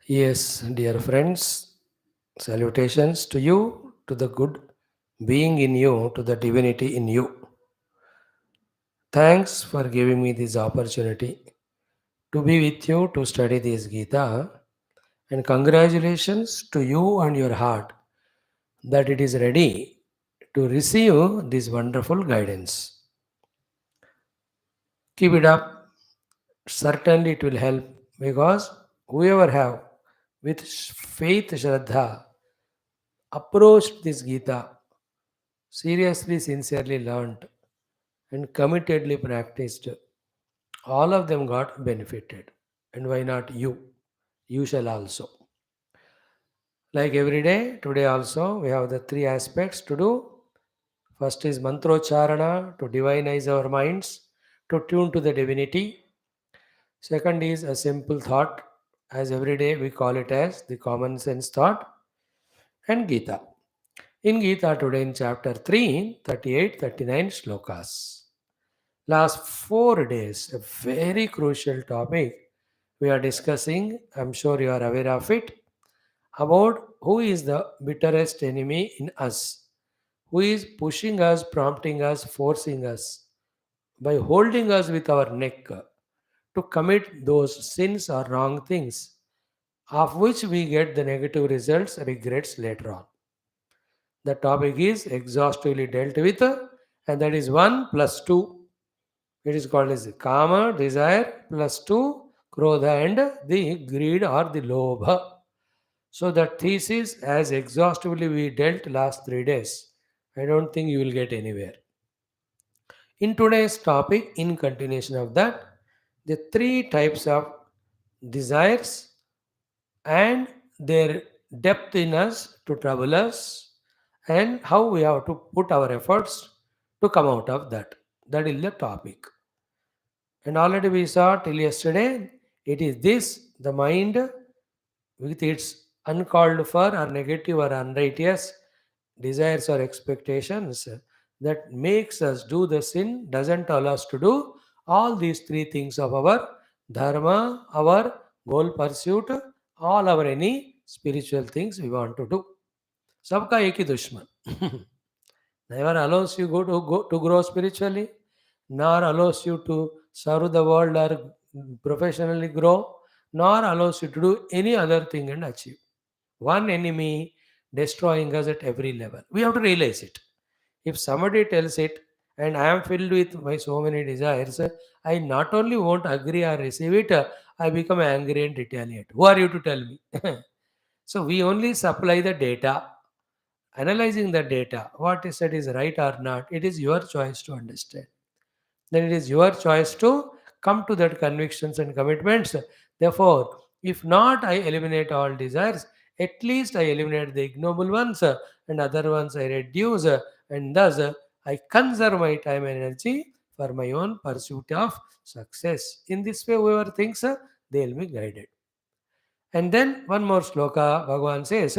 Yes, dear friends, salutations to you, to the good being in you, to the divinity in you. Thanks for giving me this opportunity to be with you to study this Geetha. And congratulations to you and your heart that it is ready to receive this wonderful guidance. Keep it up. Certainly it will help because whoever have with faith, Shraddha, approached this Gita, seriously, sincerely learned, and committedly practiced, all of them got benefited. And why not you? You shall also. Like every day, today also, we have the three aspects to do. First is mantrocharana to divinize our minds, to tune to the divinity. Second is a simple thought, as every day we call it as the common sense thought, and Gita. In Gita today in chapter 3, 38, 39 shlokas. Last 4 days, a very crucial topic we are discussing. I'm sure you are aware of it. About who is the bitterest enemy in us, who is pushing us, prompting us, forcing us by holding us with our neck to commit those sins or wrong things, of which we get the negative results, regrets later on. The topic is exhaustively dealt with, and that is 1 plus 2. It is called as kama, desire, plus 2, krodha, and the greed or the lobha. So that thesis, as exhaustively we dealt last 3 days, I don't think you will get anywhere. In today's topic, in continuation of that, the three types of desires and their depth in us to trouble us, and how we have to put our efforts to come out of that. That is the topic. And already we saw till yesterday, it is this, the mind with its uncalled for or negative or unrighteous desires or expectations that makes us do the sin, doesn't allow us to do all these three things of our dharma, our goal pursuit, all our any spiritual things we want to do. सबका एक ही दुश्मन never allows you to grow spiritually, nor allows you to serve the world or professionally grow, nor allows you to do any other thing and achieve. One enemy destroying us at every level. We have to realize it. If somebody tells it, and I am filled with my so many desires, I not only won't agree or receive it, I become angry and retaliate. Who are you to tell me? So we only supply the data, analyzing the data. What is said is right or not. It is your choice to understand. Then it is your choice to come to that convictions and commitments. Therefore, if not I eliminate all desires, at least I eliminate the ignoble ones, and other ones I reduce, and thus I conserve my time and energy for my own pursuit of success. In this way, whoever thinks, they will be guided. And then one more sloka, Bhagavan says,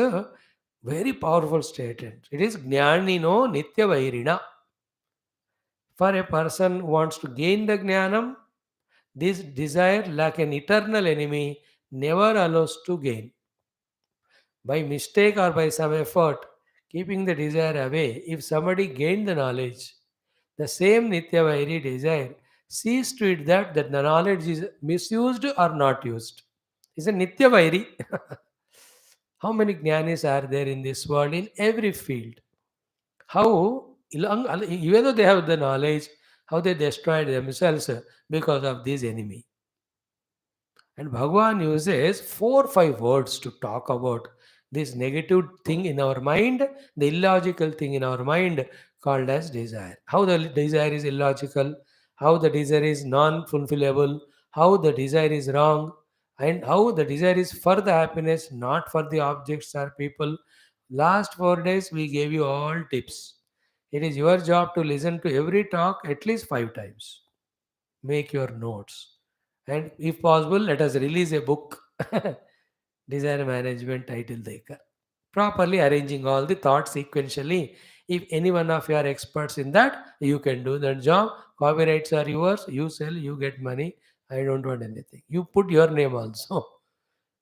very powerful statement. It is Jnani no Nitya Vairina. For a person who wants to gain the Jnanam, this desire, like an eternal enemy, never allows to gain. By mistake or by some effort, keeping the desire away, if somebody gained the knowledge, the same Nitya Vairi desire sees to it that the knowledge is misused or not used. It's a Nitya Vairi. How many jnanis are there in this world in every field? How, even though they have the knowledge, how they destroyed themselves because of this enemy. And Bhagavan uses 4 5 words to talk about this negative thing in our mind, the illogical thing in our mind called as desire. How the desire is illogical, how the desire is non fulfillable, how the desire is wrong, and how the desire is for the happiness, not for the objects or people. Last 4 days, we gave you all tips. It is your job to listen to every talk at least 5 times. Make your notes, and if possible, let us release a book, Desire Management title Dekar. Properly arranging all the thoughts sequentially. If any one of you are experts in that, you can do that job. Copyrights are yours. You sell, you get money. I don't want anything. You put your name also.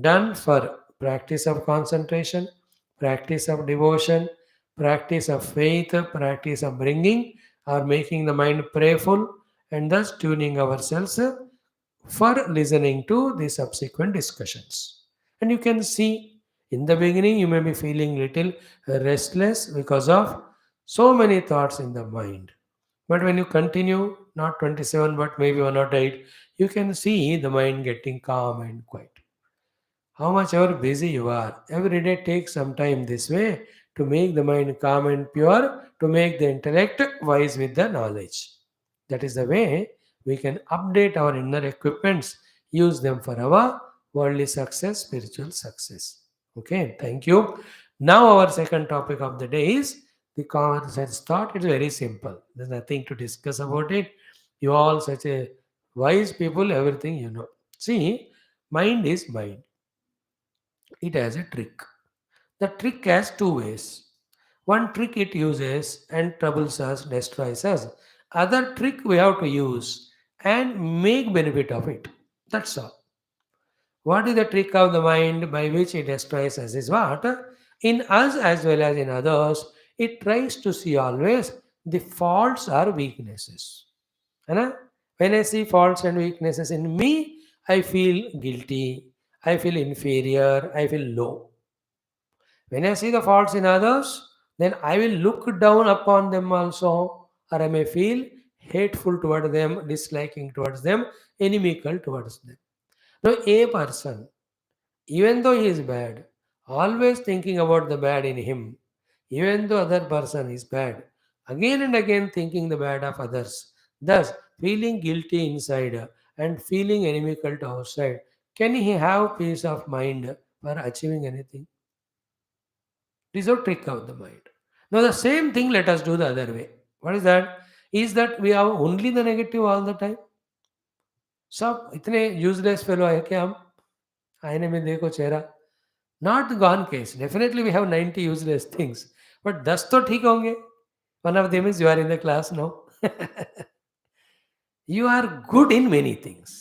done for practice of concentration, practice of devotion, practice of faith, practice of bringing or making the mind prayerful, and thus tuning ourselves for listening to the subsequent discussions. And you can see in the beginning you may be feeling little restless because of so many thoughts in the mind. But when you continue, not 27 but maybe 108, you can see the mind getting calm and quiet. How much ever busy you are, every day take some time this way to make the mind calm and pure, to make the intellect wise with the knowledge. That is the way we can update our inner equipments, use them for our worldly success, spiritual success. Okay, thank you. Now, our second topic of the day is the common sense thought. It's very simple, there's nothing to discuss about it. You all, such a wise people, everything you know. See, mind is mind, it has a trick. The trick has two ways. One trick it uses and troubles us, destroys us. Other trick we have to use and make benefit of it. That's all. What is the trick of the mind by which it destroys us is what? In us as well as in others, it tries to see always the faults or weaknesses. है. When I see faults and weaknesses in me, I feel guilty, I feel inferior, I feel low. When I see the faults in others, then I will look down upon them also, or I may feel hateful toward them, disliking towards them, inimical towards them. Now, a person, even though he is bad, always thinking about the bad in him, even though other person is bad, again and again thinking the bad of others, thus feeling guilty inside and feeling inimical to outside, can he have peace of mind for achieving anything? It is a trick of the mind. Now the same thing let us do the other way. What is that? Is that we have only the negative all the time? सब इतने useless fellow है कि हम आईने में देखो चेहरा. Not gone case, definitely we have 90 useless things, but 10 तो ठीक होंगे. One of them is you are in the class no. You are good in many things.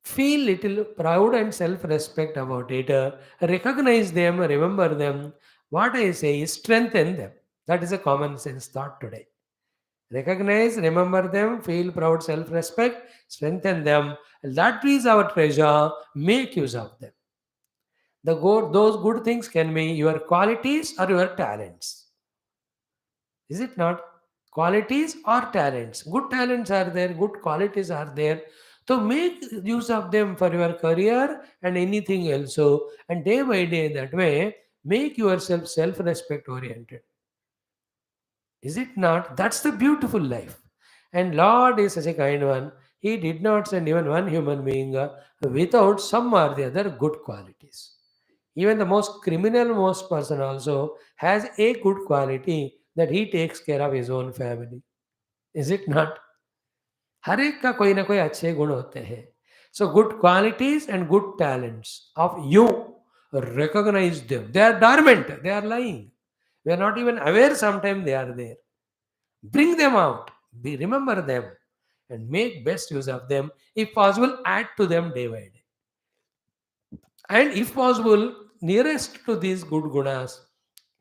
Feel little proud and self-respect about it. Recognize them, remember them. What I say is strengthen them. That is a common sense thought today. Recognize, remember them, feel proud, self-respect, strengthen them. That is our treasure. Make use of them. Those good things can be your qualities or your talents. Is it not? Qualities or talents. Good talents are there, good qualities are there. So make use of them for your career and anything else. So, and day by day, that way, make yourself self respect oriented. Is it not? That's the beautiful life. And Lord is such a kind one. He did not send even one human being without some or the other good qualities. Even the most criminal most person also has a good quality that he takes care of his own family. Is it not? हर एक का कोई ना कोई अच्छे गुण होते हैं. So good qualities and good talents of you, recognize them. They are dormant, they are lying. We are not even aware sometimes they are there. Bring them out, remember them, and make best use of them. If possible, add to them day by day. And if possible, nearest to these good gunas,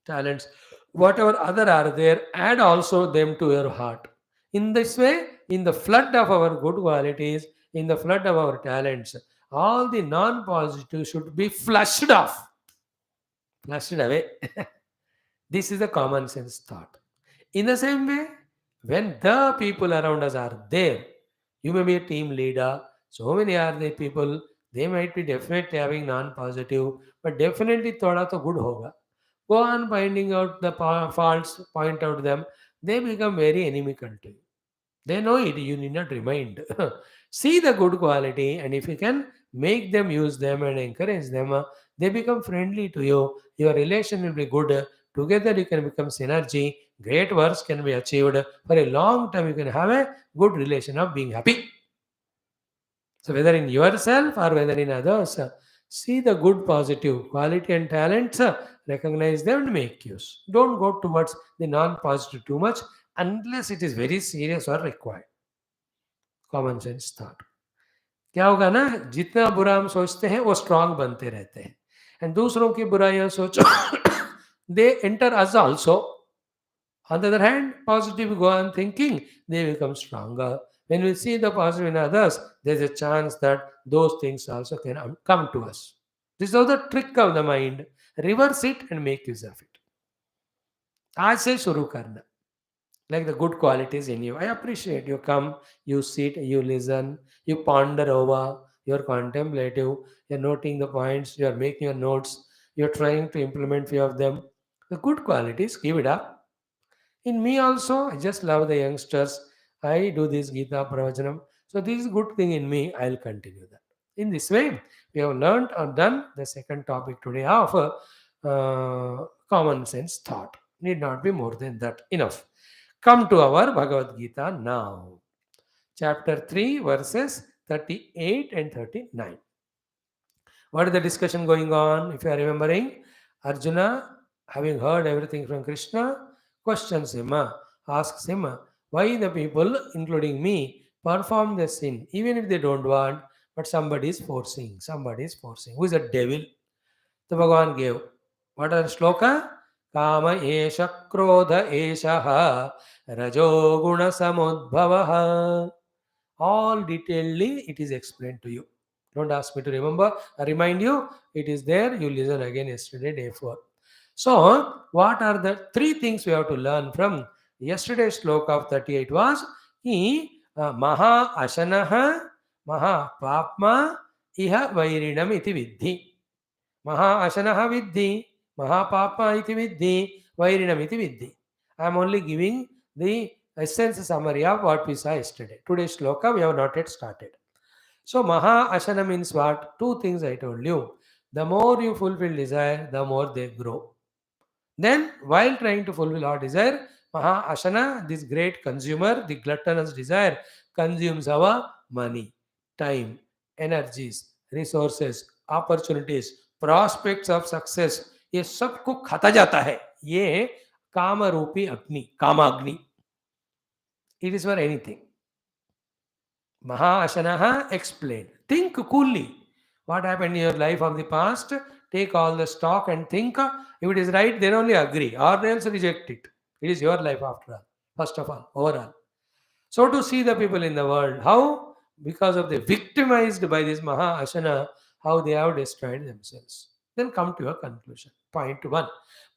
talents, whatever other are there, add also them to your heart. In this way, in the flood of our good qualities, in the flood of our talents, all the non-positive should be flushed off, flushed away. This is a common sense thought. In the same way, when the people around us are there, you may be a team leader, so many are the people, they might be definitely having non-positive, but definitely thoda to good hoga. Go on finding out the faults, point out them, they become very inimical to you. They know it, you need not remind. See the good quality, and if you can make them use them and encourage them, they become friendly to you. Your relation will be good. Together, you can become synergy. Great works can be achieved. For a long time, you can have a good relation of being happy. So, whether in yourself or whether in others, see the good positive quality and talents, recognize them and make use. Don't go towards the non positive too much unless it is very serious or required. Common sense thought. क्या होगा ना, जितना बुरा हम सोचते हैं वो strong बनते रहते हैं, एंड दूसरों की बुराइयां सोचो they enter us also. On the other hand, positive go on thinking, they become stronger. When we see the positive in others, there's a chance that those things also can come to us. This is how the trick of the mind. Reverse it and make use of it. आज से शुरू करना. Like the good qualities in you. I appreciate you come, you sit, you listen, you ponder over, you're contemplative, you're noting the points, you're making your notes, you're trying to implement few of them. The good qualities, give it up. In me also, I just love the youngsters. I do this Geetha Pravachanam. So this is good thing in me. I'll continue that. In this way, we have learned or done the second topic today of common sense thought. Need not be more than that. Enough. Come to our Bhagavad Gita now. Chapter 3, verses 38 and 39. What is the discussion going on? If you are remembering, Arjuna, having heard everything from Krishna, questions him, asks him, why the people, including me, perform the sin, even if they don't want, but somebody is forcing. Somebody is forcing. Who is the devil? The Bhagavan gave. What are the shloka? Kama esha krodha esha rajo guna samudbhavaha. All detailedly it is explained to you. Don't ask me to remember. I remind you, it is there. You listen again yesterday, day 4. So, what are the three things we have to learn from yesterday's sloka of 38 was Maha Ashanaha, Maha Papma, Iha Vairinam iti Vidhi. Maha Ashanaha Vidhi, Maha Papma iti Vidhi, Vairinam iti Vidhi. I am only giving the essence summary of what we saw yesterday. Today's shloka we have not yet started. So Maha Ashana means what? Two things I told you. The more you fulfill desire, the more they grow. Then, while trying to fulfill our desire, Maha Ashana, this great consumer, the gluttonous desire, consumes our money, time, energies, resources, opportunities, prospects of success. ये सबको खाता जाता है. ये काम रूपी अग्नि, कामाग्नि. It is for anything. Mahashanaha explained. Think coolly. What happened in your life of the past? Take all the stock and think. If it is right, then only agree, or else reject it. It is your life after all. First of all, overall. So to see the people in the world, how? Because of the victimized by this Maha Ashana, how they have destroyed themselves. Then come to a conclusion. Point 1.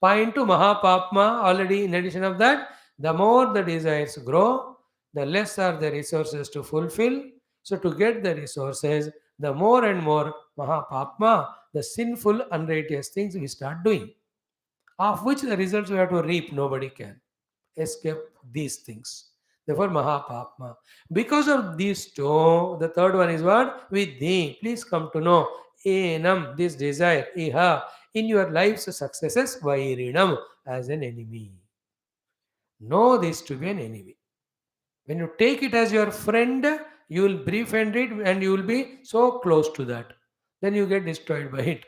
Point 2, Maha Papma, already in addition of that, the more the desires grow, the less are the resources to fulfill. So to get the resources, the more and more Maha Papma, the sinful, unrighteous things we start doing, of which the results we have to reap, nobody can escape these things. Therefore, Mahapapma. Because of these two, the third one is what? Vidhi. Please come to know. Enam, this desire. Iha, in your life's successes, Vairinam, as an enemy. Know this to be an enemy. When you take it as your friend, you will befriend it and you will be so close to that. Then you get destroyed by it.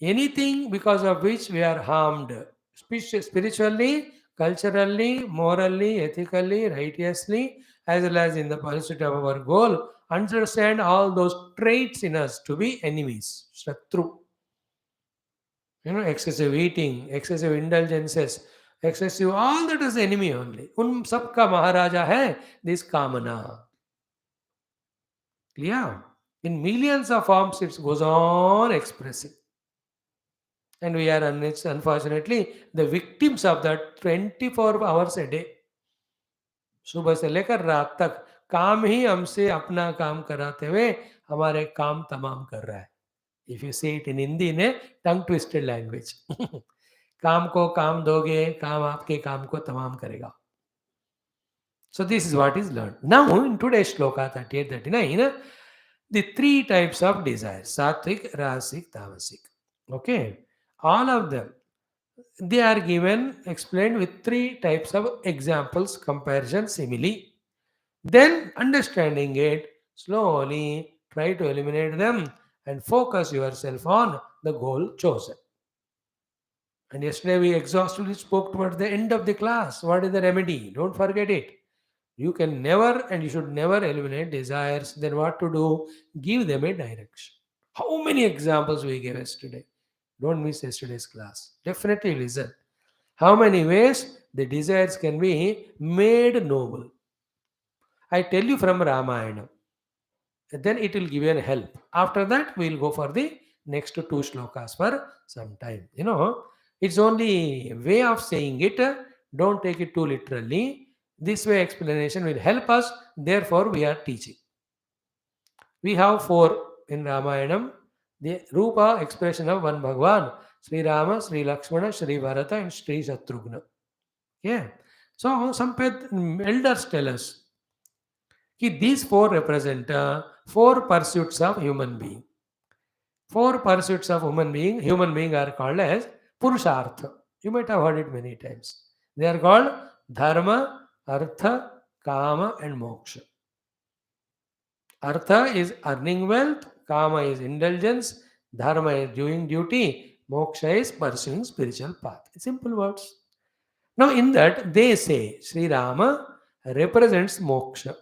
Anything because of which we are harmed spiritually, culturally, morally, ethically, righteously, as well as in the pursuit of our goal, understand all those traits in us to be enemies, Shatru. Excessive eating, excessive indulgences, excessive, all that is enemy only. Un sabka Maharaja hai, this Kamana. Clear? In millions of forms, it goes on expressing. And we are unfortunately the victims of that 24 hours a day. सुबह से लेकर रात तक काम ही हमसे अपना काम कराते हुए हमारे काम तमाम कर रहा है. इफ यू से it in Hindi in tongue twisted language. काम को काम दोगे, काम आपके काम को तमाम करेगा. So this is what is learned. Now in today's shloka 38-39, the three types of desire, sattvic, rasic, tamasic. Okay, all of them, they are given, explained with three types of examples, comparison, simile. Then understanding it, slowly try to eliminate them and focus yourself on the goal chosen. And yesterday we exhaustively spoke towards the end of the class. What is the remedy? Don't forget it. You can never and you should never eliminate desires. Then what to do? Give them a direction. How many examples we gave yesterday? Don't miss yesterday's class. Definitely listen. How many ways the desires can be made noble? I tell you from Ramayana. Then it will give you a help. After that, we'll go for the next two shlokas for some time. It's only a way of saying it. Don't take it too literally. This way explanation will help us. Therefore, we are teaching. We have four in Ramayanam. The Rupa expression of one Bhagwan. Sri Rama, Sri Lakshmana, Sri Bharata and Sri Shatrugna. Yeah. So some elders tell us these four represent four pursuits of human being. Four pursuits of human being are called as Purushartha. You might have heard it many times. They are called Dharma, Artha, Kama and Moksha. Artha is earning wealth, Kama is indulgence, Dharma is doing duty, Moksha is pursuing spiritual path. Simple words. Now in that they say Sri Rama represents Moksha.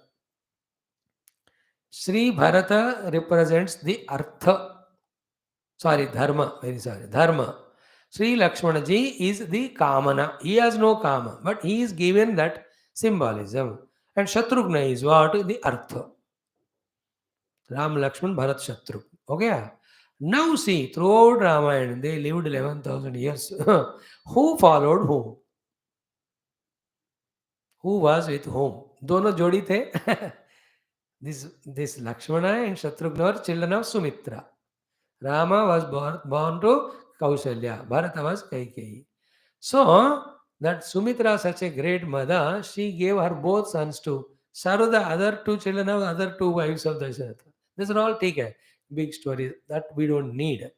Sri Bharata represents the Artha. Sorry, Dharma. Very sorry. Dharma. Sri Lakshmanaji is the Kamana. He has no Kama, but he is given that symbolism. And Shatrugna is what? The Artha. Ram, Lakshman, Bharat, Shatrugna. Okay? Now see, throughout Ramayana, they lived 11,000 years. Who followed whom? Who was with whom? दोनों जोड़ी थे. This Lakshmana and Shatrugna were children of Sumitra. Rama was born to Kaushalya. Bharata was Kaikeyi. So, that Sumitra, such a great mother, she gave her both sons to serve the other two children of other two wives of Dasharatha. These are all taken. Big stories that we don't need.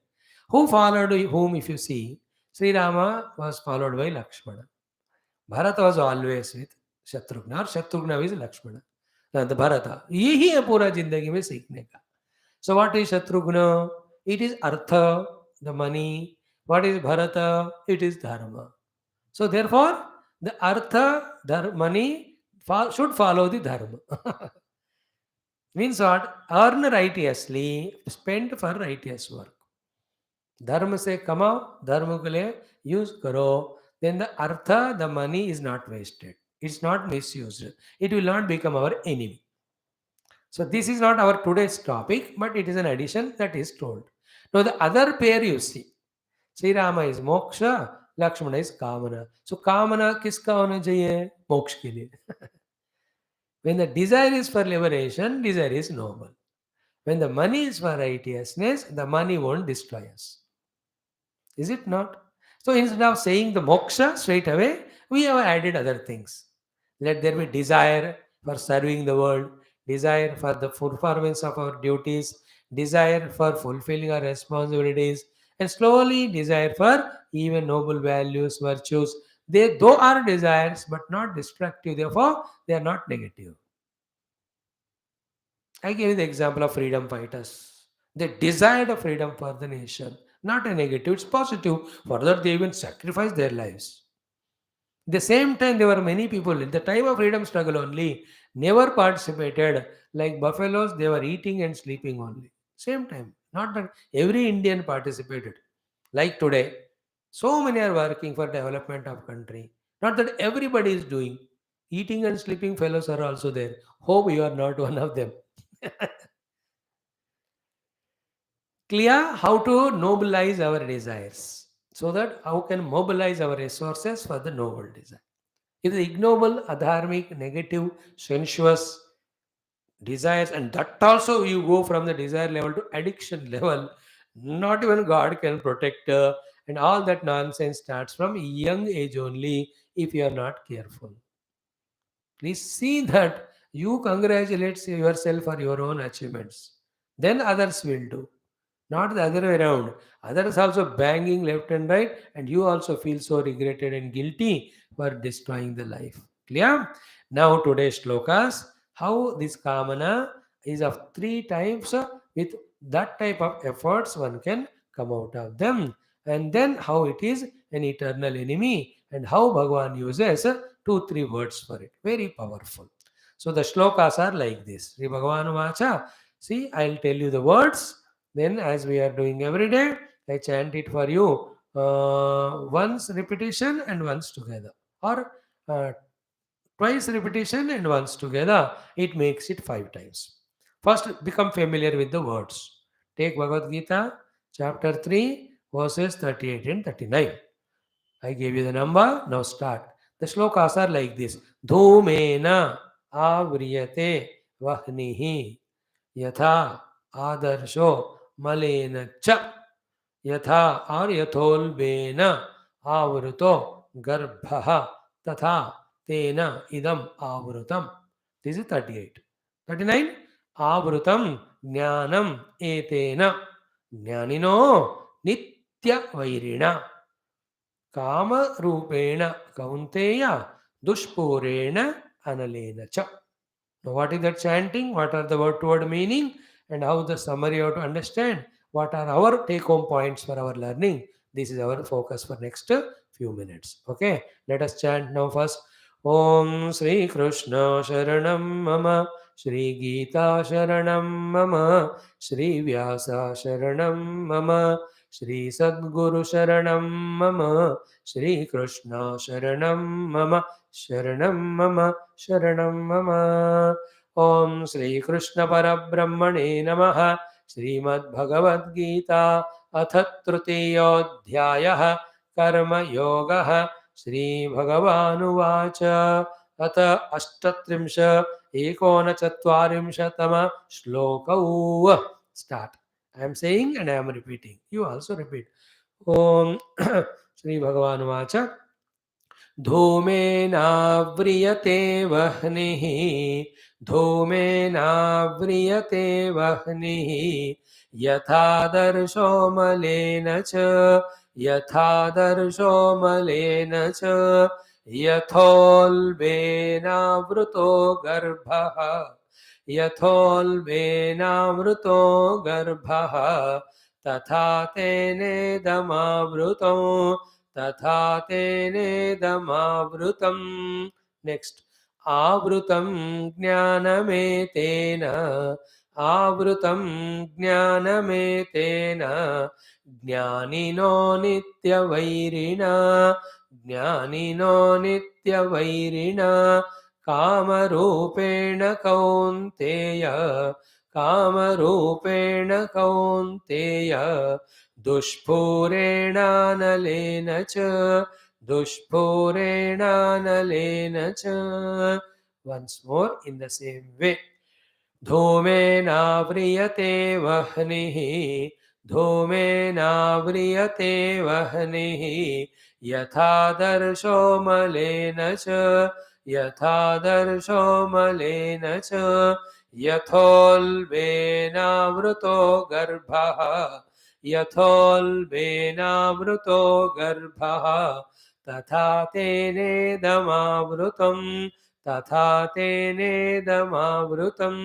Who followed whom, if you see? Sri Rama was followed by Lakshmana. Bharata was always with Shatrugna, or Shatrugna is Lakshmana. The Bharata. यही है पूरा जिंदगी में सीखने का. So what is Shatrugna? It is Artha, the money. What is Bharata? It is Dharma. So therefore, the Artha, money should follow the Dharma. Means what? Earn righteously, spend for righteous work. धर्म से कमाओ, धर्म के लिए use करो. Then the artha, the money is not wasted. It's not misused. It will not become our enemy. So this is not our today's topic, but it is an addition that is told. Now the other pair you see, Sri Rama is moksha, Lakshmana is kamana. So kamana किसका होना चाहिए? मोक्ष के लिए. When the desire is for liberation, desire is noble. When the money is for righteousness, the money won't destroy us. Is it not? So instead of saying the moksha straight away, we have added other things. Let there be desire for serving the world, desire for the performance of our duties, desire for fulfilling our responsibilities, and slowly desire for even noble values, virtues. They though are desires but not destructive, therefore they are not negative. I gave you the example of freedom fighters. They desired a freedom for the nation, not a negative, it's positive. Further, they even sacrificed their lives. At the same time, there were many people in the time of freedom struggle only, never participated. Like buffaloes, they were eating and sleeping only. Same time, not that every Indian participated. Like today, so many are working for development of country. Not that everybody is doing. Eating and sleeping fellows are also there. Hope you are not one of them. Clear how to nobilize our desires, so that how can mobilize our resources for the noble desire. If the ignoble, adharmic, negative, sensuous desires, and that also you go from the desire level to addiction level, not even God can protect, and all that nonsense starts from young age only if you are not careful. Please see that you congratulate yourself for your own achievements. Then others will do. Not the other way around. Others also banging left and right, and you also feel so regretted and guilty for destroying the life. Clear? Now today's shlokas, how this kamana is of three types. With that type of efforts, one can come out of them. And then how it is an eternal enemy, and how Bhagavan uses two, three words for it. Very powerful. So the shlokas are like this. Sri Bhagavan Vacha. See, I'll tell you the words. Then, as we are doing every day, I chant it for you once repetition and once together, or uh, twice repetition and once together. It makes it 5 times. First, become familiar with the words. Take Bhagavad Gita, chapter 3, verses 38 and 39. I gave you the number. Now start. The shlokas are like this. Dhumena avriyate vahnihi yatha adarsho malena cha yatha or yatholbena avruto garbha tatha tena idam avrutam. This is 38. 39. Avrutam jnanam etena jnanino nitya vairina कामरूपेण कौन्तेय दुष्पूरेण अनलेन च. Now, what is that chanting? What are the word to word meaning? And how the summary you have to understand? What are our take home points for our learning? This is our focus for next few minutes. Okay, let us chant now first. Om Sri Krishna Sharanam Mama, Sri Geetha Sharanam Mama, Sri Vyasa Sharanam Mama, Sri Sadguru Sharanam Mama, Sri Krishna Sharanam Mama, Sharanam Mama, Sharanam Mama. Om Sri Krishna Parabrahmane Namaha. Shrimad Bhagavad Gita अथ तृतीयोऽध्यायः कर्मयोगः. श्रीभगवानुवाच अथ अष्टत्रिंश एकोनचत्वारिंशतम श्लोकौ. Start. I am saying and I am repeating. You also repeat. Om श्रीभगवानुवाच धूमेनाव्रियते वह्निः धूमेनाव्रियते वह्निः यथादर्शो मलेन च यथादर्शो मलेन च यथोल्बेनावृतो गर्भः यथोल्बेनावृतो गर्भः तथा तेनेदमावृतो तथा तेनेदमावृतं. नेक्स्ट. आवृतं ज्ञानमेतेन आवृतं ज्ञानमेतेन ज्ञानिनो नित्यवैरिणा ज्ञानिनो नित्यवैरिणा कामरूपेण कौन्तेय कामरूपेण कौन्तेय दुष्पूरेणानलेन च दुष्पूरेणानलेन च. Once more in the same way. धूमेनाव्रियते वह्निः धूमेनाव्रियते वह्निः यथादर्शो मलेन च यथादर्शो मलेन च यथोल्बेनावृतो गर्भः यथोल्बेनावृतो गर्भः तथा तेनेदमावृतं तथा तेनेदमावृतम्.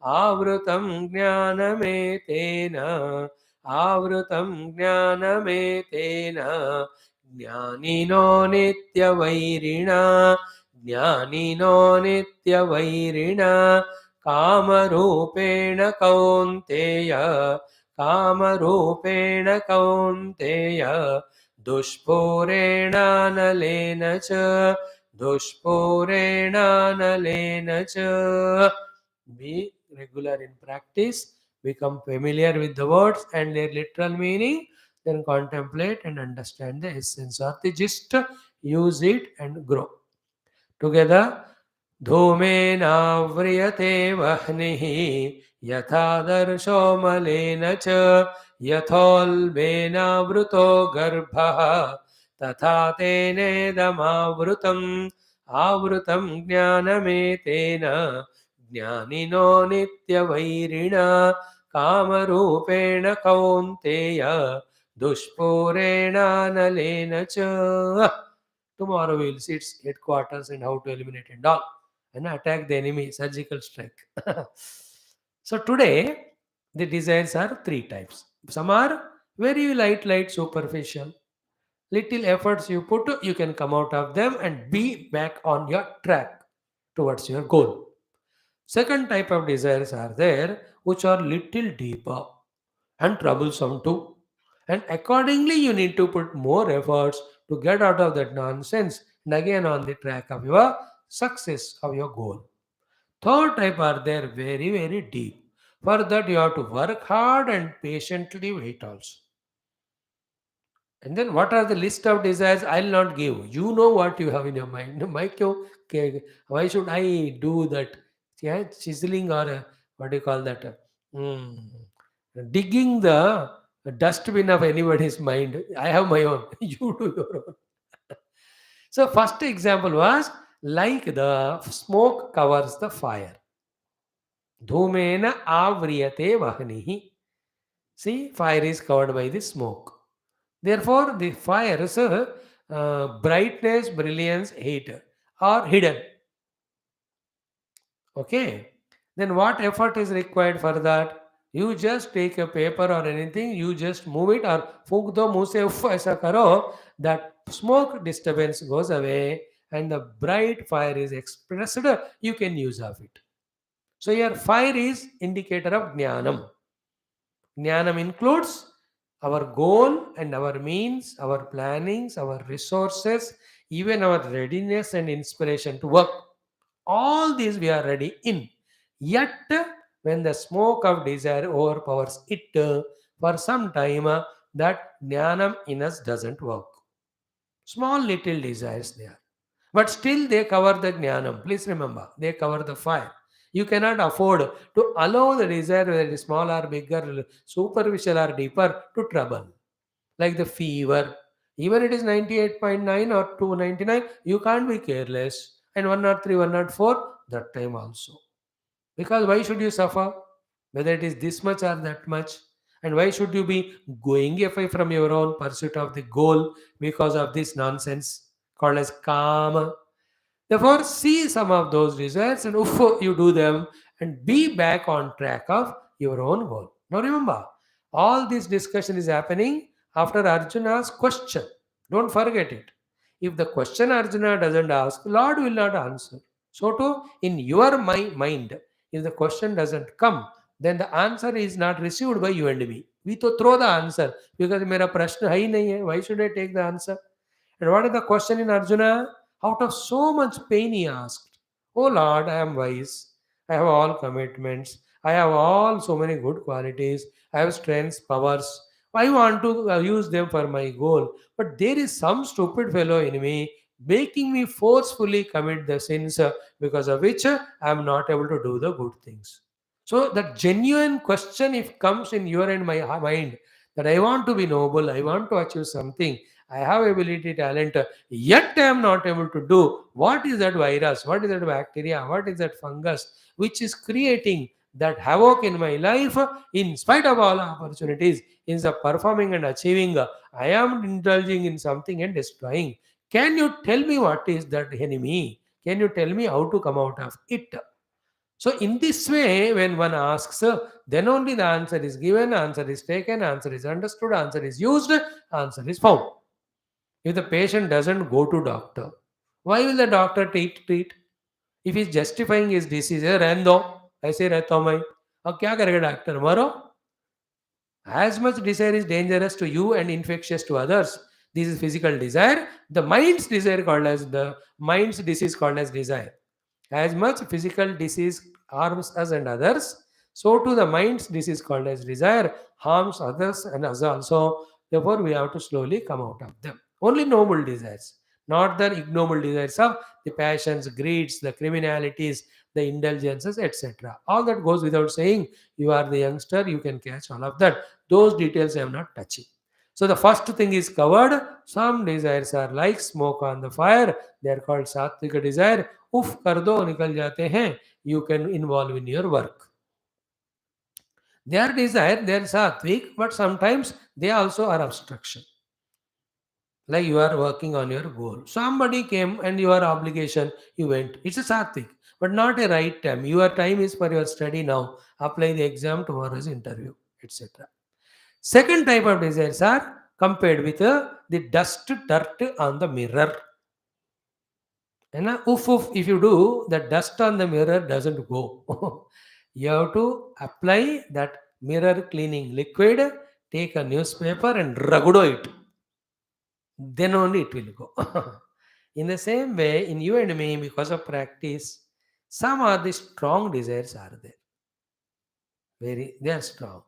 आवृतं ज्ञानमेतेन आवृतं ज्ञानमेतेन ज्ञानिनो नित्यवैरिणा ज्ञानिनो नित्यवैरिणा कामरूपेण कौन्तेय कामरूपेण कौन्तेय दुष्पूरेणानलेन च दुष्पूरेणानलेन च. Be regular in practice, become familiar with the words and their literal meaning, then contemplate and understand the essence of the gist, use it and grow. Together. धूमेनाव्रियते वह्निः यथादर्शो मलेन च यथोल्बेनावृतो गर्भः तथा तेनेदमावृतम्. आवृतं ज्ञानमेतेन ज्ञानिनो नित्यवैरिणा कामरूपेण कौन्तेय दुष्पूरेणानलेन च. Tomorrow we will see its headquarters and how to eliminate and all and attack the enemy, surgical strike. So today the desires are three types. Some are very light, superficial. Little efforts you put, you can come out of them and be back on your track towards your goal. Second type of desires are there which are little deeper and troublesome too. And accordingly, you need to put more efforts to get out of that nonsense and again on the track of your success of your goal. Third type are there very, very deep. For that, you have to work hard and patiently wait also. And then, what are the list of desires? I'll not give. You know what you have in your mind. "Mai kyun why should I do that? Yeah, chiseling or what do you call that? Mm, digging the dustbin of anybody's mind. I have my own. You do your own. So, first example was like the smoke covers the fire. Dhumena avriyate vahnihi. See, fire is covered by the smoke. Therefore, the fire's brightness, brilliance, heat are hidden. Okay. Then what effort is required for that? You just take a paper or anything, you just move it or फूंक दो मुंह से उफ ऐसा करो, that smoke disturbance goes away and the bright fire is expressed, you can use of it. So your fire is indicator of jnanam. Jnanam includes our goal and our means, our plannings, our resources, even our readiness and inspiration to work. All these we are ready in. Yet, when the smoke of desire overpowers it for some time, that jnanam in us doesn't work. Small little desires there. But still they cover the jnanam. Please remember, they cover the fire. You cannot afford to allow the desire, whether it is small or bigger, superficial or deeper, to trouble. Like the fever. Even it is 98.9 or 299, you can't be careless. And 103, 104, that time also. Because why should you suffer? Whether it is this much or that much. And why should you be going away from your own pursuit of the goal because of this nonsense called as karma? Therefore, see some of those results and oof, you do them and be back on track of your own goal. Now remember, all this discussion is happening after Arjuna's question. Don't forget it. If the question Arjuna doesn't ask, Lord will not answer. So too, in your mind, if the question doesn't come, then the answer is not received by you and me. We to throw the answer because मेरा प्रश्न है ही नहीं है. Why should I take the answer? And what is the question in Arjuna? Out of so much pain, he asked, "Oh Lord, I am wise. I have all commitments. I have all so many good qualities. I have strengths, powers. I want to use them for my goal. But there is some stupid fellow in me making me forcefully commit the sins because of which I am not able to do the good things." So that genuine question, if comes in your and my mind, that I want to be noble, I want to achieve something, I have ability, talent, yet I am not able to do. What is that virus? What is that bacteria? What is that fungus which is creating that havoc in my life in spite of all opportunities? Instead of performing and achieving, I am indulging in something and destroying. Can you tell me what is that enemy? Can you tell me how to come out of it? So, in this way, when one asks, then only the answer is given, answer is taken, answer is understood, answer is used, answer is found. If the patient doesn't go to doctor, why will the doctor treat? If he's justifying his disease, रहने दो, ऐसे रहता हूँ मैं, अब क्या करेगा doctor? मरो. As much desire is dangerous to you and infectious to others. This is physical desire. The mind's disease called as desire. As much physical disease harms us and others, so too the mind's disease called as desire harms others and us also. Therefore, we have to slowly come out of them. Only noble desires, not the ignoble desires of the passions, greeds, the criminalities, the indulgences, etc. All that goes without saying. You are the youngster, you can catch all of that. Those details I am not touching. So the first thing is covered. Some desires are like smoke on the fire. They are called sattvic desire. उफ कर दो निकल जाते हैं. You can involve in your work. They are desire, they are sattvic, but sometimes they also are obstruction. Like you are working on your goal. Somebody came and your obligation, you went. It's a sattvic, but not a right time. Your time is for your study now. Apply the exam, tomorrow's interview, etc. Second type of desires are compared with the dust, dirt on the mirror. And oof, oof, if you do, the dust on the mirror doesn't go. You have to apply that mirror cleaning liquid, take a newspaper and ragudo it. Then only it will go. In the same way, in you and me, because of practice, some of the strong desires are there. They are strong.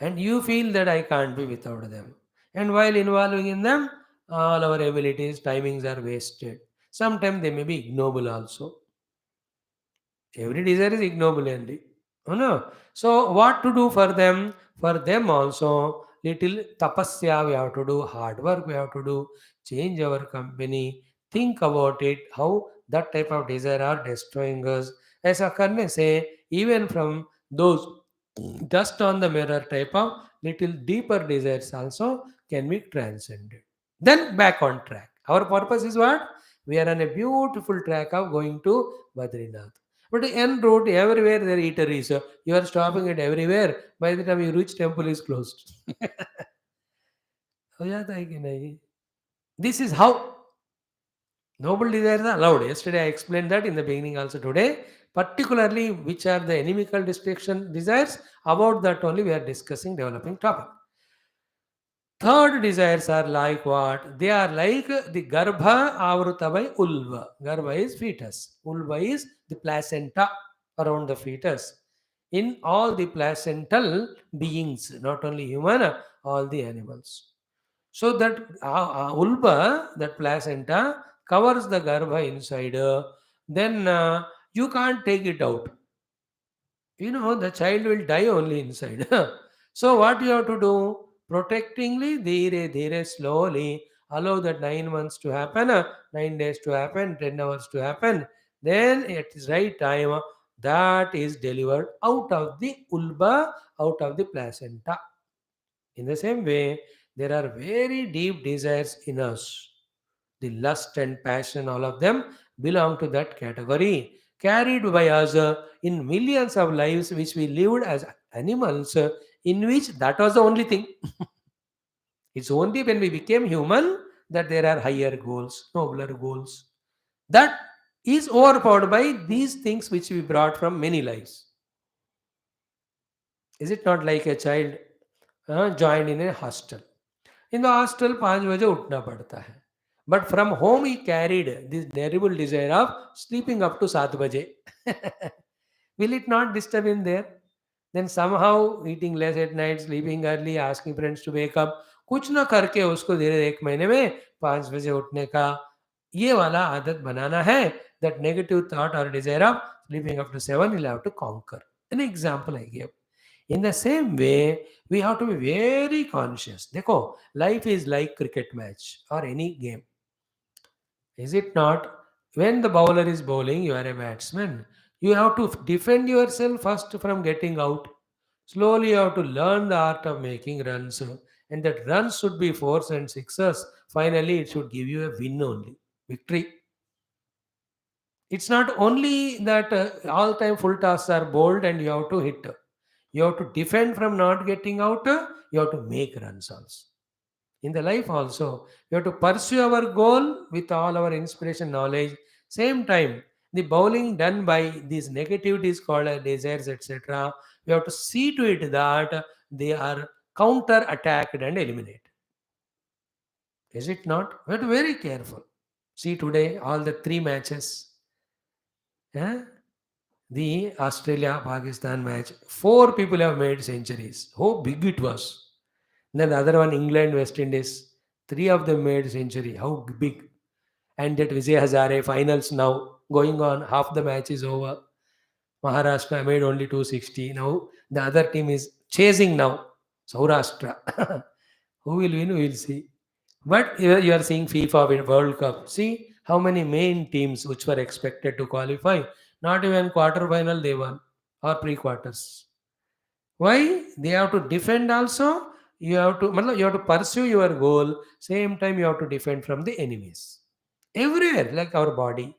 And you feel that I can't be without them. And while involving in them, all our abilities, timings are wasted. Sometimes they may be ignoble also. Every desire is ignoble only. Oh, no. So what to do for them? For them also, little tapasya we have to do, hard work we have to do, change our company, think about it, how that type of desire are destroying us. As Akarne say, even from those dust on the mirror type of little deeper desires also can be transcended. Then back on track. Our purpose is what? We are on a beautiful track of going to Badrinath. But the end road, everywhere there are eateries. You are stopping it everywhere. By the time you reach, temple is closed. हो जाता है कि नहीं? This is how noble desires are allowed. Yesterday I explained that in the beginning also today. Particularly which are the inimical distraction desires. About that only we are discussing developing topic. Third desires are like what? They are like the garbha avruta by ulva. Garbha is fetus. Ulva is the placenta around the fetus. In all the placental beings, not only human, all the animals. So that ulva, that placenta, covers the garbha inside. Then you can't take it out. The child will die only inside. So what you have to do? Protectingly, dheere, slowly, allow that 9 months to happen, 9 days to happen, 10 hours to happen. Then at the right time, that is delivered out of the ulba, out of the placenta. In the same way, there are very deep desires in us. The lust and passion, all of them belong to that category, carried by us in millions of lives which we lived as animals, in which that was the only thing. It's only when we became human that there are higher goals, nobler goals. That is overpowered by these things which we brought from many lives. Is it not like a child joined in a hostel? In the hostel 5 बजे उठना पड़ता है. But from home he carried this terrible desire of sleeping up to 7 बजे. Will it not disturb him there? Then somehow eating less at night, sleeping early, asking friends to wake up, कुछ ना करके उसको धीरे 1 महीने में 5 बजे उठने का ये वाला आदत बनाना है. That negative thought or desire of sleeping up to 7 he'll have to conquer. An example I gave. In the same way, we have to be very conscious. देखो, life is like cricket match or any game. Is it not? When the bowler is bowling, you are a batsman. You have to defend yourself first from getting out. Slowly, you have to learn the art of making runs. And that runs should be fours and sixes. Finally, it should give you a win only. Victory. It's not only that all time full tosses are bowled and you have to hit. You have to defend from not getting out. You have to make runs also. In the life also, you have to pursue our goal with all our inspiration, knowledge. Same time, the bowling done by these negativities called desires, etc. We have to see to it that they are counter attacked and eliminated. Is it not? We have to be very careful. See today all the three matches. Yeah? The Australia Pakistan match, four people have made centuries. How big it was. Then the other one, England West Indies, three of them made century. How big. And that Vijay Hazare finals now going on, half the match is over. Maharashtra made only 260. Now the other team is chasing now. Saurashtra. Who will win? We will see. But here you are seeing FIFA World Cup. See how many main teams which were expected to qualify. Not even quarter final they won or pre-quarters. Why? They have to defend also. You have to pursue your goal. Same time you have to defend from the enemies. Everywhere, like our body.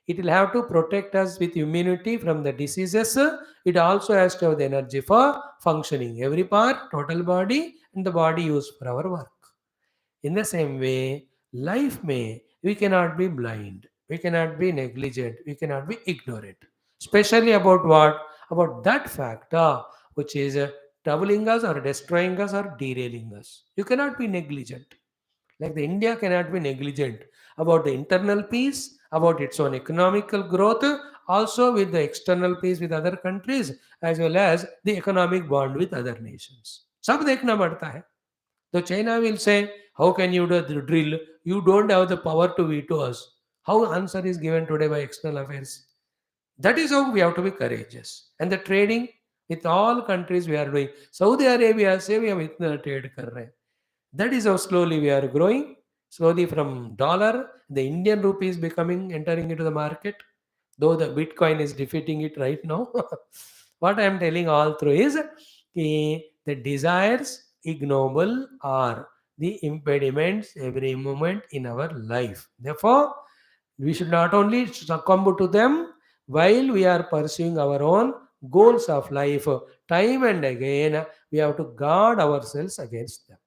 It will have to protect us with immunity from the diseases. It also has to have the energy for functioning. Every part, total body, and the body used for our work. In the same way, life may, we cannot be blind. We cannot be negligent. We cannot be ignorant. Especially about what? About that factor which is troubling us or destroying us or derailing us. You cannot be negligent. Like the India cannot be negligent about the internal peace, about its own economical growth, also with the external peace with other countries, as well as the economic bond with other nations. सब देखना पड़ता है. So China will say, how can you do the drill? You don't have the power to veto us. How answer is given today by external affairs? That is how we have to be courageous. And the trading with all countries we are doing. Saudi Arabia say we have इतना trade कर रहे हैं. That is how slowly we are growing. Slowly from dollar, the Indian rupee is becoming entering into the market. Though the Bitcoin is defeating it right now. What I am telling all through is the desires ignoble are the impediments every moment in our life. Therefore, we should not only succumb to them while we are pursuing our own goals of life. Time and again, we have to guard ourselves against them.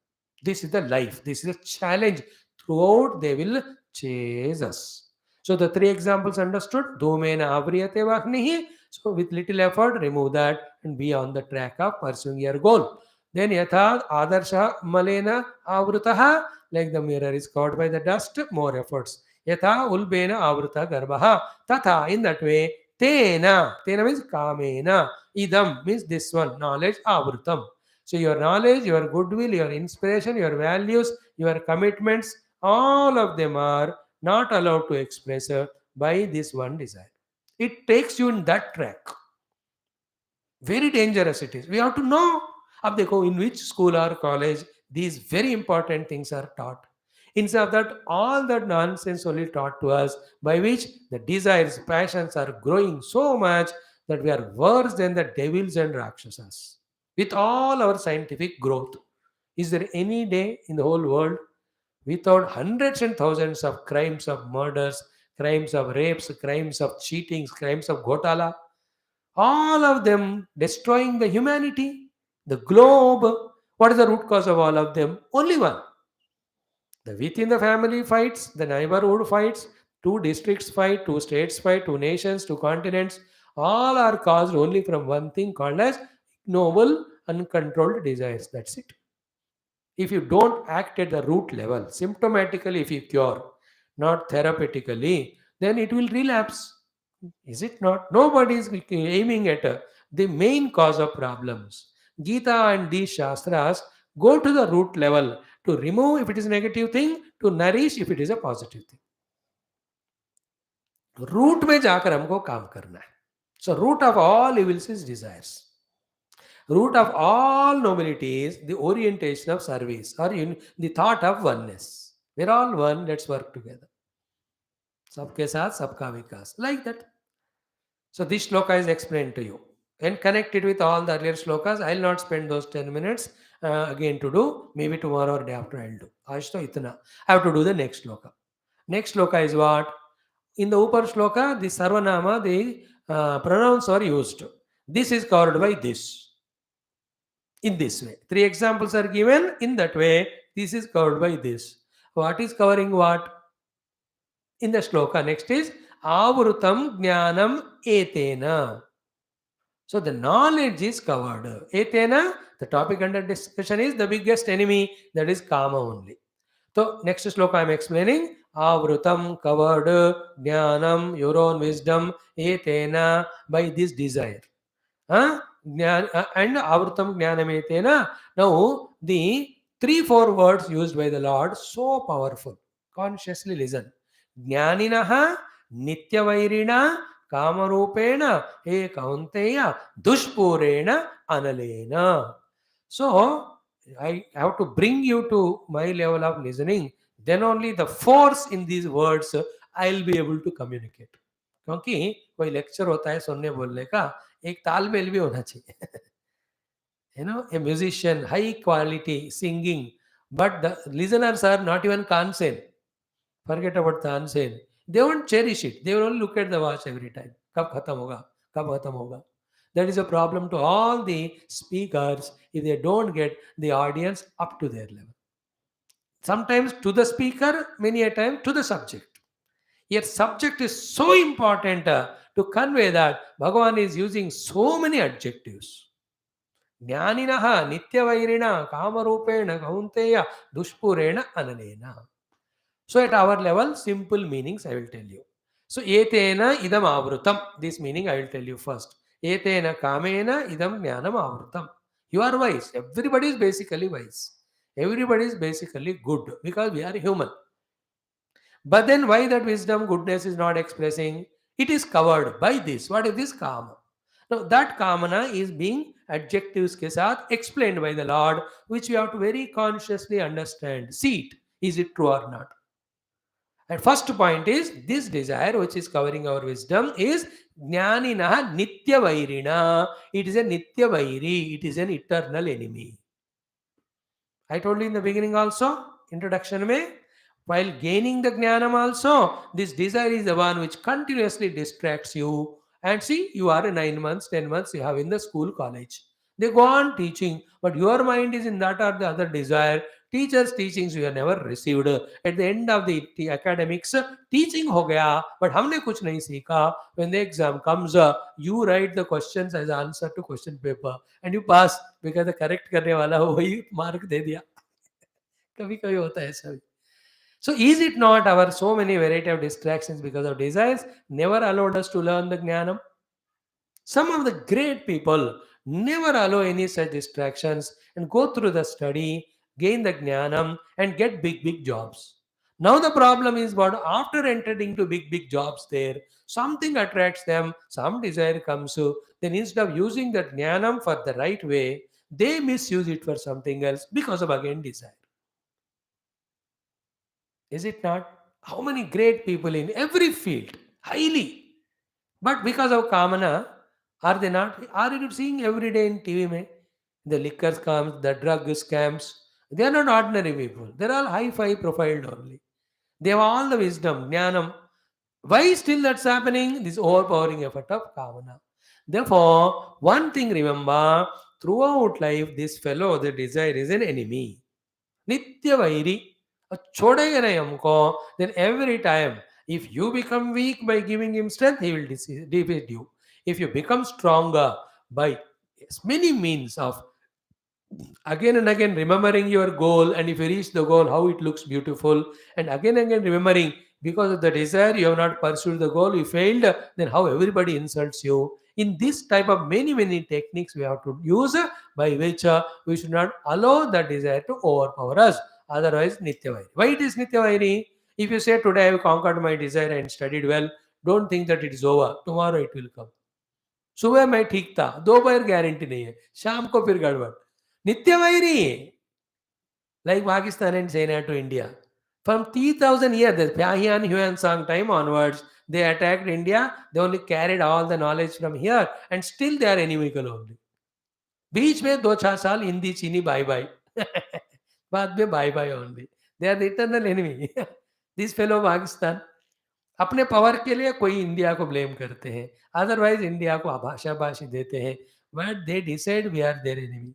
This is the life. This is a challenge. Throughout, they will chase us. So the three examples understood. Dhumena avriyate vahnihi. So with little effort, remove that and be on the track of pursuing your goal. Then yatha adarsha malena avrutaha. Like the mirror is covered by the dust, more efforts. Yatha ulbena avruta garbaha. Tatha, in that way, tena means kamena. Idam means this one, knowledge, avrutam. So your knowledge, your goodwill, your inspiration, your values, your commitments, all of them are not allowed to express by this one desire. It takes you in that track. Very dangerous it is. We have to know. अब देखो in which school or college these very important things are taught. Instead of that, all that nonsense only taught to us, by which the desires, passions are growing so much that we are worse than the devils and rakshasas. With all our scientific growth, is there any day in the whole world without hundreds and thousands of crimes of murders, crimes of rapes, crimes of cheatings, crimes of ghotala, all of them destroying the humanity, the globe? What is the root cause of all of them? Only one. The within the family fights, the neighborhood fights, two districts fight, two states fight, two nations, two continents. All are caused only from one thing called as ignoble, uncontrolled desires. That's it. If you don't act at the root level, symptomatically, if you cure, not therapeutically, then it will relapse. Is it not? Nobody is aiming at the main cause of problems. Gita and these Shastras go to the root level to remove if it is a negative thing, to nourish if it is a positive thing. Root में जाकर हमको काम करना है. So root of all evils is desires. Root of all nobility is the orientation of service or the thought of oneness. We're all one, let's work together. सबके साथ सबका विकास. Like that. So this shloka is explained to you. And connect it with all the earlier shlokas. I'll not spend those 10 minutes again to do. Maybe tomorrow or day after I'll do. Aaj to itna. I have to do the next shloka. Next shloka is what? In the upper shloka, the sarvanama, the pronouns are used. This is covered by this. In this way. Three examples are given. In that way, this is covered by this. What is covering what? In the shloka. Next is avrutam jnanam etena. So the knowledge is covered. Etena, the topic under discussion is the biggest enemy, that is kama only. So next shloka I am explaining. Avrutam, covered, jnanam, your own wisdom, etena, by this desire. And avrutam jnanam etena. Now the 3-4 words used by the Lord, so powerful. Consciously listen. Jnaninaha nityavairina kamarupena he kaunteya dushpurena analena. So I have to bring you to my level of listening. Then only the force in these words I'll be able to communicate. क्योंकि कोई lecture होता है सुनने बोलने का, एक तालमेल भी होना चाहिए. A musician, high quality singing, but the listeners are not even concerned. Forget about the unseen. They won't cherish it. They will only look at the watch every time. कब खत्म होगा, कब खत्म होगा. That is a problem to all the speakers if they don't get the audience up to their level. Sometimes to the speaker, many a time to the subject. Here, subject is so important to convey that Bhagavan is using so many adjectives. Jnaninaha nityavairina kamarupena kaunteya dushpurena ananena. So at our level, simple meanings I will tell you. So etena idam avrutam. This meaning I will tell you first. Etena kamena idam jnanam avrutam. You are wise. Everybody is basically wise. Everybody is basically good because we are human. But then why that wisdom, goodness is not expressing? It is covered by this. What is this kama? Now that kamana is being adjectives ke saath explained by the Lord, which we have to very consciously understand. See it. Is it true or not? And first point is this desire, which is covering our wisdom, is jnaninaha nitya vairina. It is a nitya vairi. It is an eternal enemy. I told you in the beginning also, introduction mein, while gaining the jnanam also, this desire is the one which continuously distracts you. And see, you are 9 months, 10 months, you have in the school, college. They go on teaching, but your mind is in that or the other desire. Teachers' teachings you have never received. At the end of the academics, teaching ho gaya, but हमने कुछ नहीं सीखा. When the exam comes, you write the questions as answer to question paper and you pass because the correct करने वाला वही mark दे दिया. कभी कभी होता है ऐसा भी. So is it not our so many variety of distractions because of desires never allowed us to learn the jnanam? Some of the great people never allow any such distractions and go through the study, gain the jnanam, and get big, big jobs. Now the problem is what after entering to big, big jobs there, something attracts them, some desire comes to, then instead of using that jnanam for the right way, they misuse it for something else because of again desire. Is it not? How many great people in every field, highly, but because of kamana, are they not? Are you seeing every day in TV? Mein? The liquor scams, the drug scams, they are not ordinary people. They are all high-fi profiled only. They have all the wisdom, jnanam. Why still that's happening? This overpowering effort of kamana. Therefore, one thing remember, throughout life, this fellow, the desire is an enemy. Nitya Vairi. छोड़ेगा नहीं हमको, then every time if you become weak by giving him strength, he will defeat you. If you become stronger by many means of again and again remembering your goal, and if you reach the goal, how it looks beautiful, and again remembering because of the desire you have not pursued the goal, you failed, then how everybody insults you. In this type of many techniques we have to use by which we should not allow the desire to overpower us. Otherwise, Nityavairi. Why it is Nityavairi? If you say today I have conquered my desire and studied well, don't think that it is over. Tomorrow it will come. सुबह मैं ठीक था, दोपहर guarantee नहीं है, शाम को फिर गड़बड़. Nityavairi, like Pakistan and China to India. From 3000 years, the Pyahian Huan Sang time onwards, they attacked India. They only carried all the knowledge from here, and still they are inimical only. बीच में 2-4 साल हिंदी चीनी bye bye बाद में bye bye only. They are the eternal enemy. This fellow Pakistan अपने power के लिए कोई India को ब्लेम करते हैं, अदरवाइज इंडिया को भाषाभाषी देते हैं, but they decide we are their enemy.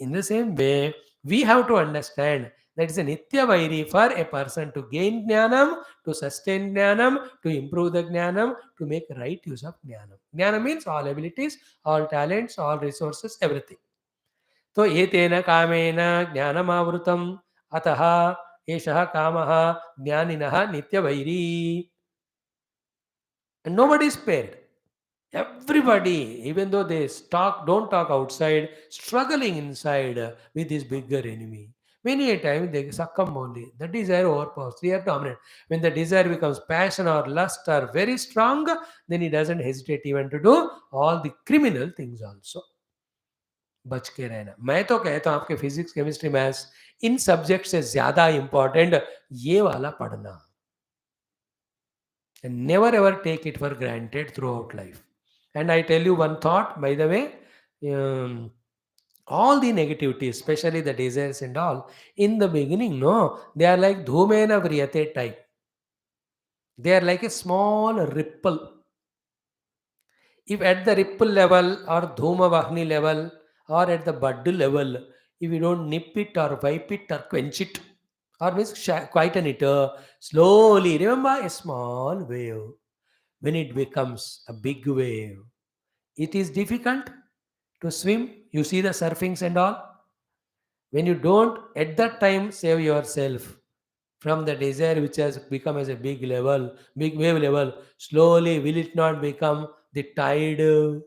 In the same way, we have to understand that it's a nitya vairi for a person to gain jnanam, to sustain jnanam, to improve the jnanam, to make right use of jnanam. Jnana means all abilities, all talents, all resources, everything. So, etena kamena jnanamavrutam ataha eshaha kamaha jnaninaha nitya vairi. And nobody is spared. Everybody, even though they don't talk outside, struggling inside with this bigger enemy. Many a time they succumb only. The desire overpowers. They are dominant. When the desire becomes passion or lust are very strong, then he doesn't hesitate even to do all the criminal things also. बच के रहना. मैं तो कहता हूँ आपके physics chemistry maths इन subject से ज्यादा इंपॉर्टेंट ये वाला पढ़ना. And never ever take it for granted throughout life. And I tell you one thought, by the way, all the negativity, especially the desires and all, in the beginning, no, they are like dhumena vriyate type. They are like a small ripple. If at the ripple level or dhuma vahni level or at the bud level, if you don't nip it or wipe it or quench it, or means quieten it slowly. Remember, a small wave, when it becomes a big wave, it is difficult to swim. You see the surfings and all. When you don't at that time save yourself from the desire which has become as a big level, big wave level, slowly will it not become the tide?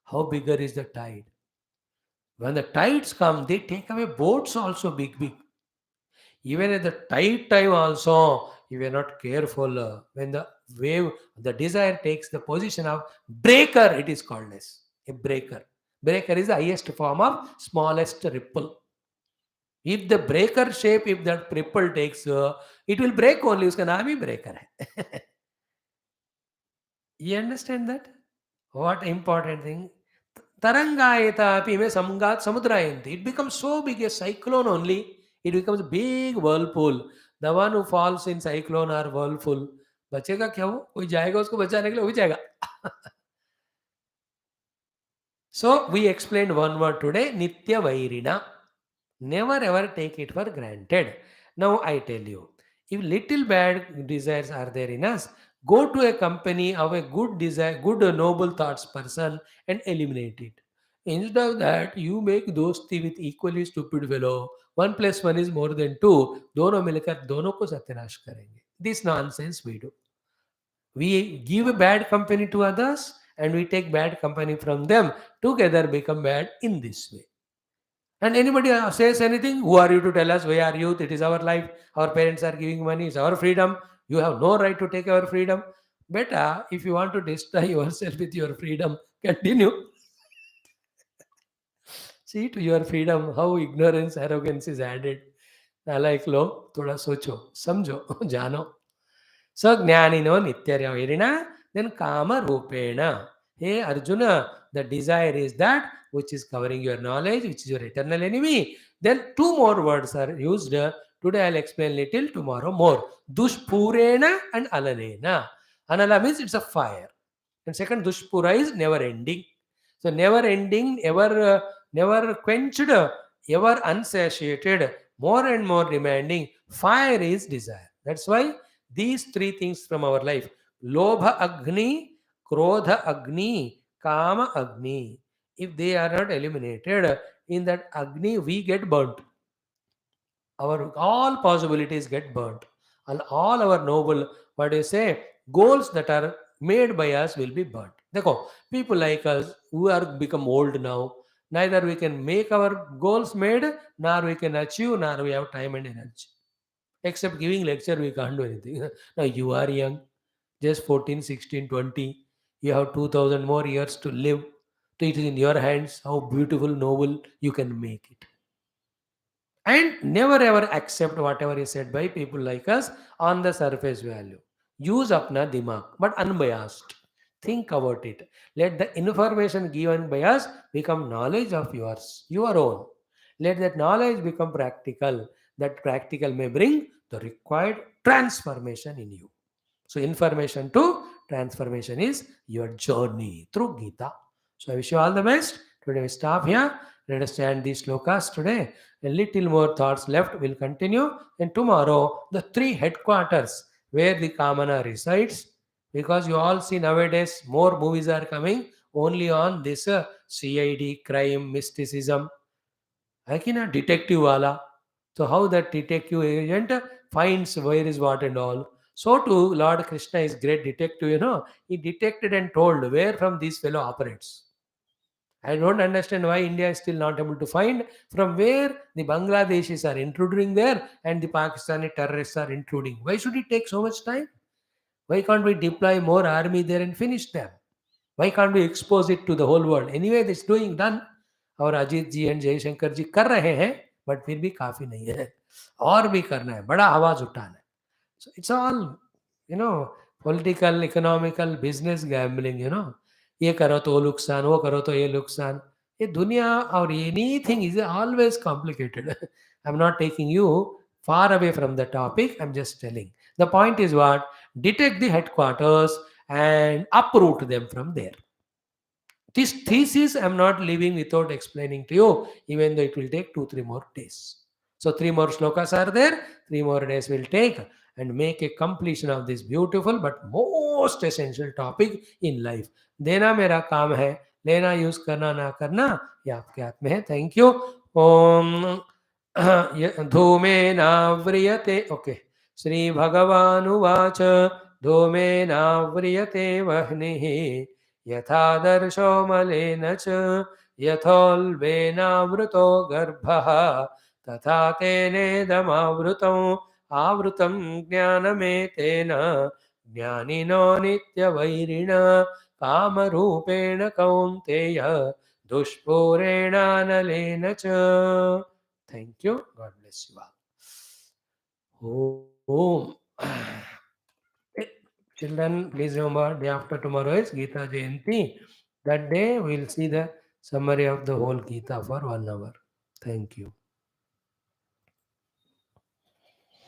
How bigger is the tide? When the tides come, they take away boats also big, big. Even at the tide time also, if you are not careful, when the wave, the desire takes the position of breaker, it is called as a breaker. Breaker is the highest form of smallest ripple. If the breaker shape, if that ripple takes, it will break only. उसका नाम ही breaker है. You understand that? What important thing? Tarangayata api me samgat samudrayanti. It becomes so big a cyclone only. It becomes a big whirlpool. The one who falls in cyclone or whirlpool, बचेगा क्या वो? कोई जाएगा उसको बचाने के लिए, वो भी जाएगा. So we explained one word today, Nitya Vairina. Never ever take it for granted. Now I tell you, if little bad desires are there in us, go to a company of a good desire, good noble thoughts person and eliminate it. Instead of that, you make dosti with equally stupid fellow. 1 + 1 is more than 2. दोनों मिलकर दोनों को सत्यानाश करेंगे. This nonsense we do. We give a bad company to others and we take bad company from them. Together become bad in this way. And anybody says anything, who are you to tell us? We are youth, it is our life, our parents are giving money, it's our freedom. You have no right to take our freedom. Better, if you want to destroy yourself with your freedom, continue. See to your freedom how ignorance, arrogance is added. नालायक लोग थोड़ा सोचो समझो जानो स्वज्ञानिनो nityaryavirina then kama rupena. Hey Arjuna, the desire is that which is covering your knowledge, which is your eternal enemy. Then two more words are used. Today I'll explain little, tomorrow more. Dushpurena and alanena. Anala means it's a fire. And second, dushpura is never ending. So never ending, never quenched, ever unsatiated, more and more demanding. Fire is desire. That's why these three things from our life: Lobha Agni, Krodha Agni, Kama Agni. If they are not eliminated, in that Agni we get burnt. Our all possibilities get burnt. And all our noble, what do you say, goals that are made by us will be burnt. Dekho, people like us who are become old now, neither we can make our goals made, nor we can achieve, nor we have time and energy. Except giving lecture, we can't do anything. Now you are young, just 14, 16, 20. You have 2000 more years to live. So it is in your hands how beautiful, noble you can make it. And never ever accept whatever is said by people like us on the surface value. Use apna dimag, but unbiased. Think about it. Let the information given by us become knowledge of yours, your own. Let that knowledge become practical. That practical may bring the required transformation in you. So, information to transformation is your journey through Gita. So, I wish you all the best. Today we stop here. Let us stand these slokas today. A little more thoughts left will continue. And tomorrow, the three headquarters where the Kamana resides. Because you all see nowadays more movies are coming only on this CID, crime, mysticism. Like in a detective wala. So how that detective agent finds where is what and all. So too, Lord Krishna is great detective, He detected and told where from this fellow operates. I don't understand why India is still not able to find from where the Bangladeshis are intruding there and the Pakistani terrorists are intruding. Why should it take so much time? Why can't we deploy more army there and finish them? Why can't we expose it to the whole world? Anyway, this doing done. और अजीत जी and Jaishankar जी कर रहे हैं but फिर भी काफी नहीं है और भी करना है बड़ा आवाज उठाना है so it's all political economical business gambling ये करो तो वो नुकसान वो करो तो ये नुकसान ये दुनिया और anything is always complicated I am not taking you far away from the topic. I'm just telling. The point is what? Detect the headquarters and uproot them from there. This thesis I'm not leaving without explaining to you, even though it will take 2-3 more days. So 3 more shlokas are there, 3 more days will take and make a completion of this beautiful but most essential topic in life. देना मेरा काम है, लेना use करना ना करना ये आपके हाथ में है. Thank you. ओम धूमेनाव्रियते. ओके. श्री भगवानुवाच धूमेनाव्रियते वह्निः यथादर्शो मलेन च यथोल्बेनावृतो गर्भः तथा तेनेदमावृतम् आवृतं ज्ञानमेतेन ज्ञानिनो नित्यवैरिण कामरूपेण कौन्तेय दुष्पूरेणानलेन च. Thank you. God bless you all. Om. Children, please remember, day after tomorrow is Geetha Jayanti. That day we will see the summary of the whole Geetha for 1 hour. Thank you.